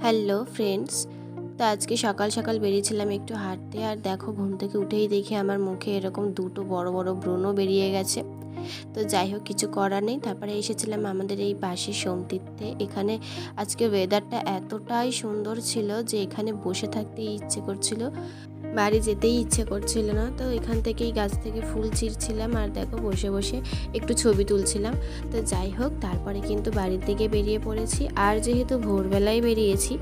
Hello friends. তো আজকে সকাল সকাল বেরিয়েছিলাম একটু হাঁটতে, আর দেখো ঘুম থেকে উঠেই দেখি আমার মুখে এরকম দুটো বড় বড় ব্রণ বেরিয়ে গেছে। তো যাই হোক, কিছু করার নেই। তারপরে এসেছিলাম আমাদের এই পাশের সোমতীর্থে। এখানে আজকে ওয়েদারটা এতটাই সুন্দর ছিল যে এখানে বসে থাকতেই ইচ্ছে করছিল, বাড়ি যেতেই ইচ্ছে করছিল না। তো এখান থেকেই গাছ থেকে ফুল ছিঁড়ছিলাম, আর দেখো বসে বসে একটু ছবি তুলছিলাম। তো যাই হোক, তারপরে কিন্তু বাড়ির দিকে বেরিয়ে পড়েছি। আর যেহেতু ভোরবেলায় বেরিয়েছি,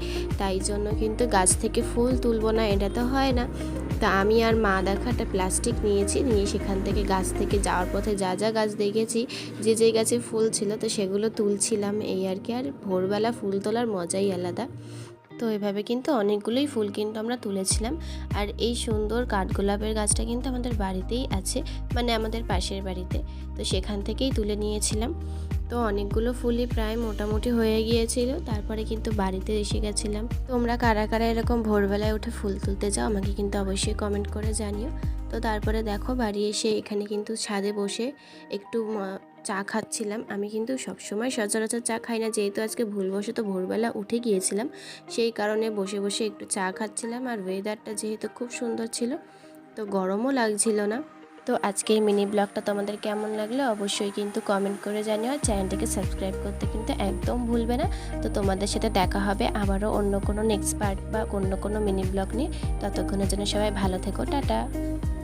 তাই জন্য কিন্তু গাছ থেকে ফুল তুলবো না, এটা তো হয় না। তা আমি আর মা দেখা একটা প্লাস্টিক নিয়ে সেখান থেকে গাছ থেকে যাওয়ার পথে যা যা গাছ দেখেছি, যে যে গাছে ফুল ছিল, তো সেগুলো তুলছিলাম এই আর কি। আর ভোরবেলা ফুল তোলার মজাই আলাদা। তো এভাবে কিন্তু অনেকগুলোই ফুল কিন্তু আমরা তুলেছিলাম। আর এই সুন্দর কাঠগোলাপের গাছটা কিন্তু আমাদের বাড়িতেই আছে, মানে আমাদের পাশের বাড়িতে। তো সেখান থেকেই তুলে নিয়েছিলাম। তো অনেকগুলো ফুলই প্রায় মোটামুটি হয়ে গিয়েছিল। তারপরে কিন্তু বাড়িতে এসে গেছিলাম। তোমরা কারা কারা এরকম ভোরবেলায় উঠে ফুল তুলতে যাও, আমাকে কিন্তু অবশ্যই কমেন্ট করে জানিও। তো তারপরে দেখো বাড়ি এসে এখানে কিন্তু ছাদে বসে একটু চা খাচ্ছিলাম। আমি কিন্তু সবসময় সচরাচর চা খাই না, যেহেতু আজকে ভুলবশত ভোরবেলা উঠে গিয়েছিলাম, সেই কারণে বসে বসে একটু চা খাচ্ছিলাম। আর ওয়েদারটা যেহেতু খুব সুন্দর ছিল, তো গরমও লাগছিল না। তো আজকের মিনি ব্লগটা তোমাদের কেমন লাগলো অবশ্যই কিন্তু কমেন্ট করে জানিও। আর চ্যানেলটিকে সাবস্ক্রাইব করতে কিন্তু একদম ভুলবে না। তো তোমাদের সাথে দেখা হবে আবারও অন্য কোনো নেক্সট পার্ট বা অন্য কোনো মিনি ব্লগ নিয়ে। ততক্ষণের জন্য সবাই ভালো থেকো, টাটা।